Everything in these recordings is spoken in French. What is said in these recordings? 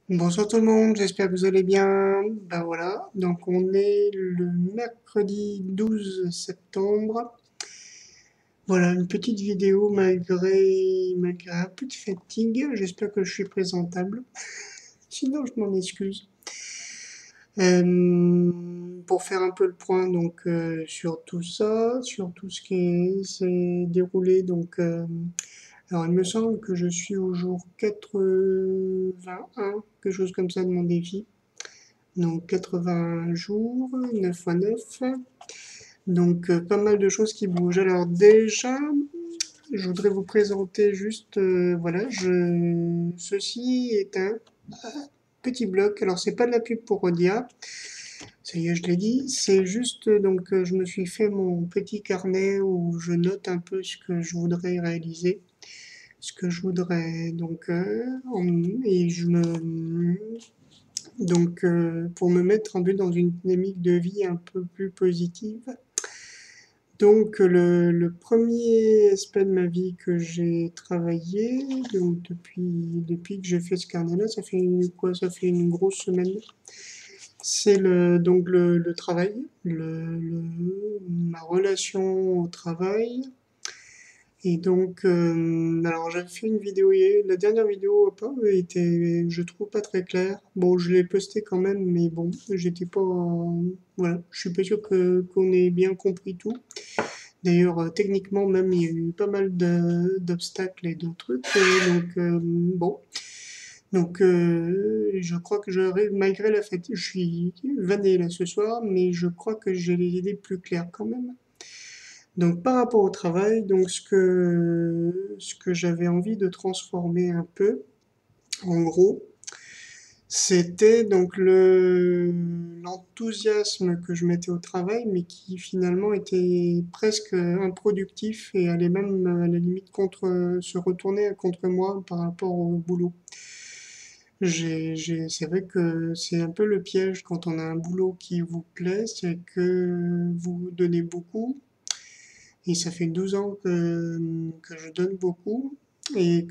Bonsoir tout le monde, j'espère que vous allez bien. Ben voilà, donc on est le mercredi 12 septembre. Voilà, une petite vidéo malgré un peu de fatigue. J'espère que je suis présentable. Sinon, je m'en excuse. Pour faire un peu le point donc sur tout ça, sur tout ce qui s'est déroulé. Alors il me semble que je suis au jour 81, quelque chose comme ça de mon défi. Donc 80 jours, 9 fois 9. Donc pas mal de choses qui bougent. Alors déjà, je voudrais vous présenter juste, voilà, ceci est un petit bloc. Alors c'est pas de la pub pour Rodia, ça y est, je l'ai dit. C'est juste, je me suis fait mon petit carnet où je note un peu ce que je voudrais réaliser, ce que je voudrais et je me pour me mettre un peu dans une dynamique de vie un peu plus positive. Donc, le premier aspect de ma vie que j'ai travaillé, depuis que j'ai fait ce carnet-là, ça fait quoi? Ça fait une grosse semaine. C'est le travail, ma relation au travail. Et alors j'avais fait une vidéo hier, la dernière vidéo était, je trouve, pas très claire. Bon, je l'ai postée quand même, mais bon, j'étais pas, voilà, je suis pas sûr qu'on ait bien compris tout. D'ailleurs, techniquement même, il y a eu pas mal d'obstacles et de trucs. Bon, je crois que j'arrive, malgré la fatigue, je suis vanné là ce soir, mais je crois que j'ai les idées plus claires quand même. Donc par rapport au travail, ce que j'avais envie de transformer un peu, en gros, c'était l'enthousiasme que je mettais au travail, mais qui finalement était presque improductif et allait même à la limite se retourner contre moi par rapport au boulot. C'est vrai que c'est un peu le piège quand on a un boulot qui vous plaît, c'est que vous donnez beaucoup, et ça fait 12 ans que je donne beaucoup et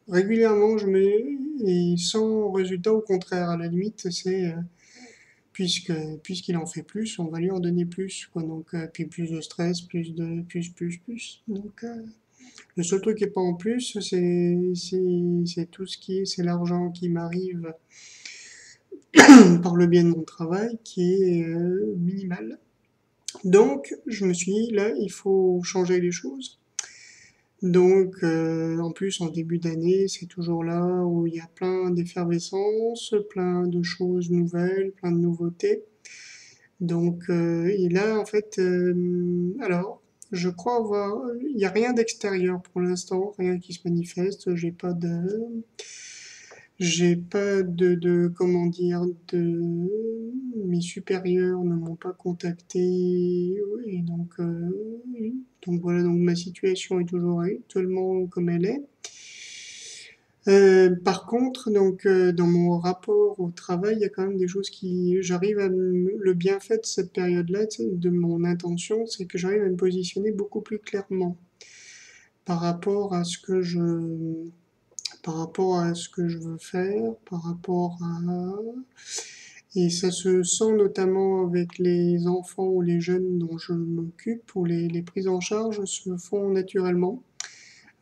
régulièrement et sans résultat, au contraire, à la limite, puisqu'il en fait plus, on va lui en donner plus, quoi. Puis plus de stress, plus. Le seul truc qui est pas en plus, c'est tout ce c'est l'argent qui m'arrive par le biais de mon travail qui est minimal. Donc, je me suis dit, là, il faut changer les choses. En plus, en début d'année, c'est toujours là où il y a plein d'effervescence, plein de choses nouvelles, plein de nouveautés. Et là, en fait, alors, je crois avoir, il n'y a rien d'extérieur pour l'instant, rien qui se manifeste. Comment dire, mes supérieurs ne m'ont pas contacté, et donc voilà, donc ma situation est toujours actuellement comme elle est. Par contre, dans mon rapport au travail, il y a quand même des choses le bienfait de cette période-là, tu sais, de mon intention, c'est que j'arrive à me positionner beaucoup plus clairement par rapport à ce que par rapport à ce que je veux faire, et ça se sent notamment avec les enfants ou les jeunes dont je m'occupe, où les prises en charge se font naturellement.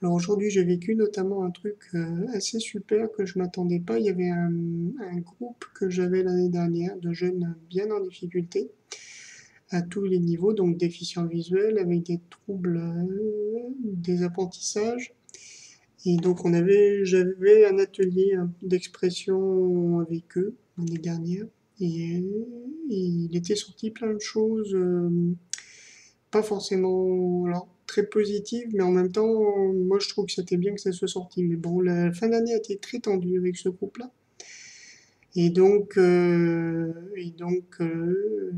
Alors aujourd'hui, j'ai vécu notamment un truc assez super que je m'attendais pas. Il y avait un groupe que j'avais l'année dernière de jeunes bien en difficulté à tous les niveaux, donc déficients visuels avec des troubles des apprentissages. Et j'avais un atelier d'expression avec eux l'année dernière. Et il était sorti plein de choses, pas forcément alors, très positives, mais en même temps, moi je trouve que c'était bien que ça soit sorti. Mais bon, la fin d'année a été très tendue avec ce groupe-là.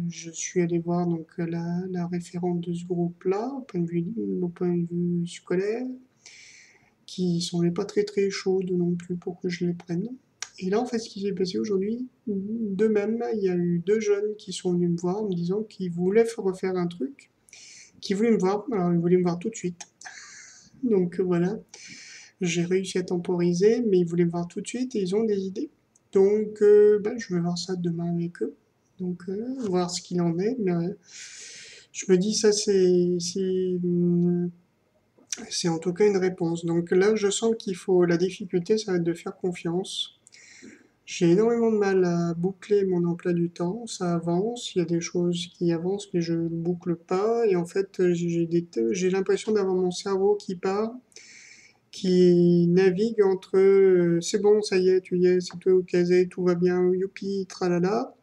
Je suis allé voir la référente de ce groupe-là, au point de vue scolaire, qui semblait pas très très chaude non plus pour que je les prenne. Et là, en fait, ce qui s'est passé aujourd'hui, de même, il y a eu deux jeunes qui sont venus me voir en me disant qu'ils voulaient refaire un truc, qui voulaient me voir. Alors, ils voulaient me voir tout de suite. Voilà, j'ai réussi à temporiser, mais ils voulaient me voir tout de suite et ils ont des idées. Donc, bah, je vais voir ça demain avec eux. Donc, voir ce qu'il en est. Mais je me dis, ça, c'est en tout cas une réponse. Donc là, je sens qu'il faut, la difficulté, ça va être de faire confiance. J'ai énormément de mal à boucler mon emploi du temps. Ça avance, il y a des choses qui avancent, mais je ne boucle pas. Et en fait, j'ai l'impression d'avoir mon cerveau qui part, qui navigue entre c'est bon, ça y est, tu y es, c'est tout casé, tout va bien, youpi, tralala.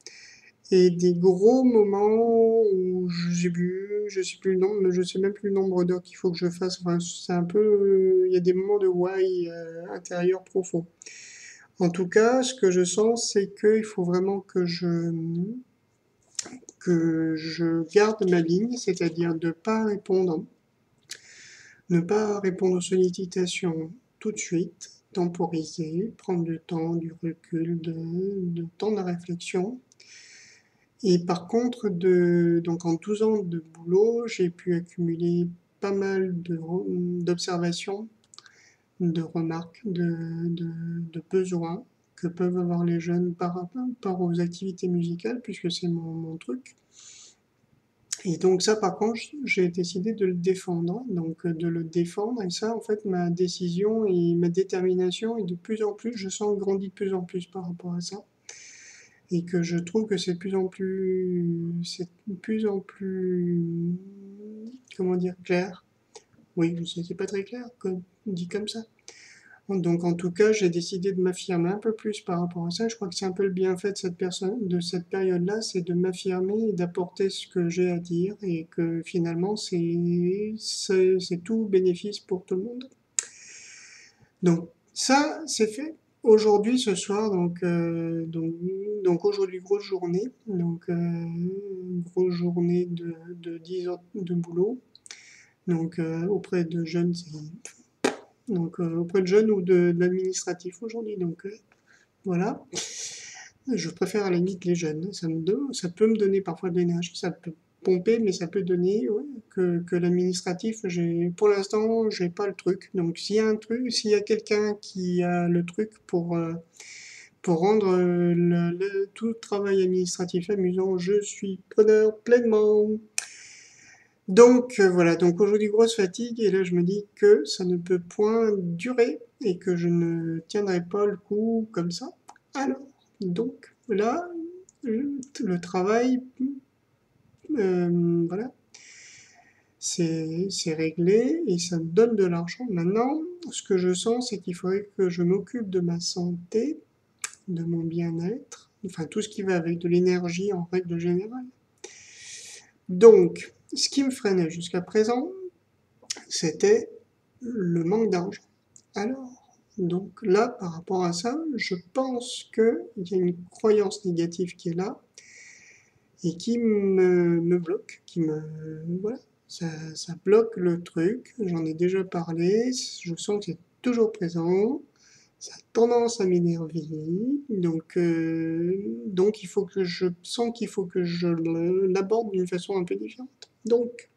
Et des gros moments où j'ai vu, je sais plus le nombre, je sais même plus le nombre d'heures qu'il faut que je fasse. Enfin, c'est un peu, il y a des moments de why intérieur profond. En tout cas, ce que je sens, c'est qu'il faut vraiment que je garde ma ligne, c'est-à-dire de pas répondre, ne pas répondre aux sollicitations tout de suite, temporiser, prendre du temps, du recul, de temps de réflexion. Et par contre, donc en 12 ans de boulot, j'ai pu accumuler pas mal d'observations, de remarques, de besoins que peuvent avoir les jeunes par rapport aux activités musicales, puisque c'est mon truc. Et donc ça, par contre, j'ai décidé de le défendre, donc de le défendre, et ça, en fait, ma décision et ma détermination est de plus en plus, je sens grandit de plus en plus par rapport à ça, et que je trouve que c'est de plus en plus, comment dire, clair. Oui, c'est pas très clair, dit comme ça. Donc en tout cas, j'ai décidé de m'affirmer un peu plus par rapport à ça. Je crois que c'est un peu le bienfait de de cette période-là, c'est de m'affirmer et d'apporter ce que j'ai à dire et que finalement c'est tout bénéfice pour tout le monde. Donc ça, c'est fait. Aujourd'hui, ce soir, donc aujourd'hui, grosse journée, grosse journée de 10 heures de boulot, donc auprès de jeunes, auprès de jeunes ou de l'administratif aujourd'hui. Donc voilà. Je préfère à la limite les jeunes. Ça peut me donner parfois de l'énergie, ça peut pomper, mais ça peut donner ouais, que l'administratif. Pour l'instant, j'ai pas le truc. Donc s'il y a un truc, s'il y a quelqu'un qui a le truc pour rendre tout le travail administratif amusant, je suis preneur pleinement. Donc voilà, donc aujourd'hui grosse fatigue et là je me dis que ça ne peut point durer et que je ne tiendrai pas le coup comme ça. Alors, donc là, le travail, voilà, c'est réglé et ça me donne de l'argent. Maintenant, ce que je sens, c'est qu'il faudrait que je m'occupe de ma santé, de mon bien-être, enfin tout ce qui va avec de l'énergie en règle générale. Donc, ce qui me freinait jusqu'à présent, c'était le manque d'argent. Alors, donc là, par rapport à ça, je pense qu'il y a une croyance négative qui est là et qui me bloque, voilà, ça bloque le truc. J'en ai déjà parlé, je sens que c'est toujours présent, ça a tendance à m'énerver, donc il faut que je sens qu'il faut que je l'aborde d'une façon un peu différente. Donc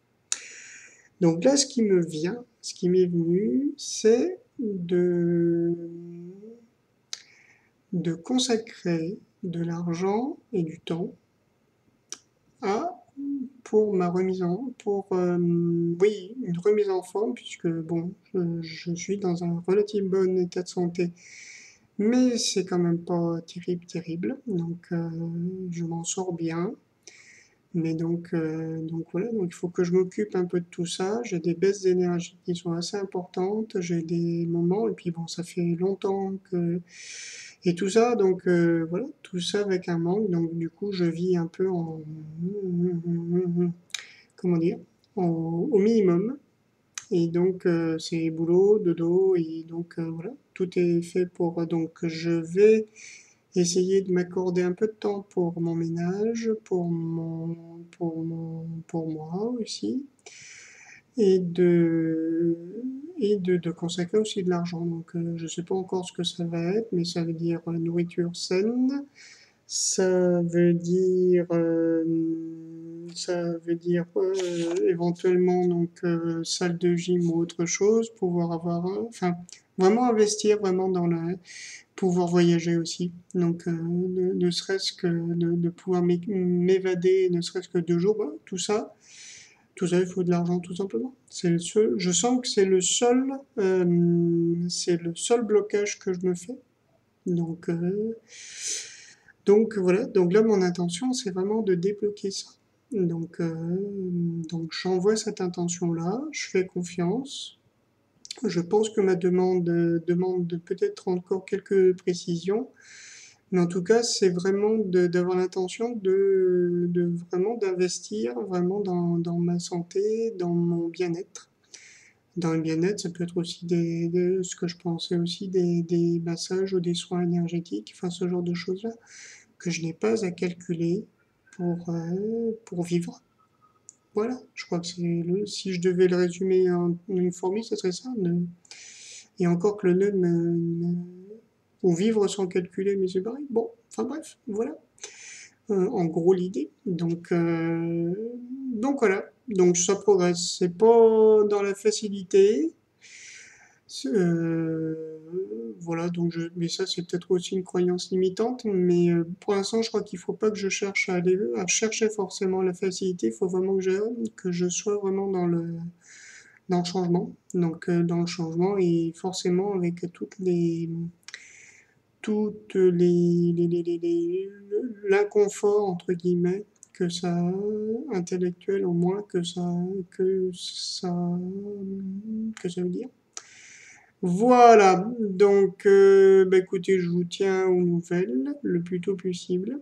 là, ce qui m'est venu, c'est de consacrer de l'argent et du temps à pour ma remise en pour oui une remise en forme puisque bon je suis dans un relativement bon état de santé mais c'est quand même pas terrible donc je m'en sors bien mais donc voilà, donc il faut que je m'occupe un peu de tout ça. J'ai des baisses d'énergie qui sont assez importantes, j'ai des moments, et puis bon, ça fait longtemps que... Et tout ça, donc voilà, tout ça avec un manque, donc du coup je vis un peu comment dire, au minimum. Et donc c'est boulot, dodo, et donc voilà, tout est fait pour... Donc je vais essayer de m'accorder un peu de temps pour mon ménage, pour moi aussi, et de consacrer aussi de l'argent. Donc, je ne sais pas encore ce que ça va être, mais ça veut dire nourriture saine, ça veut dire, éventuellement donc salle de gym ou autre chose, pouvoir avoir, enfin, vraiment investir vraiment pouvoir voyager aussi. Donc, ne serait-ce que de pouvoir m'évader, ne serait-ce que 2 jours, bah, tout ça, il faut de l'argent tout simplement. Je sens que c'est le seul blocage que je me fais. Donc, voilà. Donc là, mon intention, c'est vraiment de débloquer ça. Donc j'envoie cette intention-là, je fais confiance. Je pense que ma demande peut-être encore quelques précisions, mais en tout cas, c'est vraiment d'avoir l'intention de vraiment d'investir vraiment dans ma santé, dans mon bien-être. Dans le bien-être, ça peut être aussi ce que je pensais aussi, des massages ou des soins énergétiques, enfin ce genre de choses-là, que je n'ai pas à calculer pour vivre. Voilà, je crois que si je devais le résumer en une formule, ce serait ça. Et encore que le ou vivre sans calculer, mais c'est pareil. Bon, enfin bref, voilà. En gros l'idée. Donc voilà. Donc ça progresse. C'est pas dans la facilité. Voilà, mais ça c'est peut-être aussi une croyance limitante, mais pour l'instant je crois qu'il faut pas que je cherche à chercher forcément la facilité, il faut vraiment que je sois vraiment dans le changement. Donc dans le changement et forcément avec l'inconfort entre guillemets que ça intellectuel au moins que ça veut dire. Voilà, donc bah écoutez, je vous tiens aux nouvelles le plus tôt possible.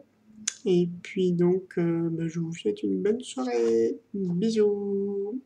Et puis donc, bah, je vous souhaite une bonne soirée. Bisous.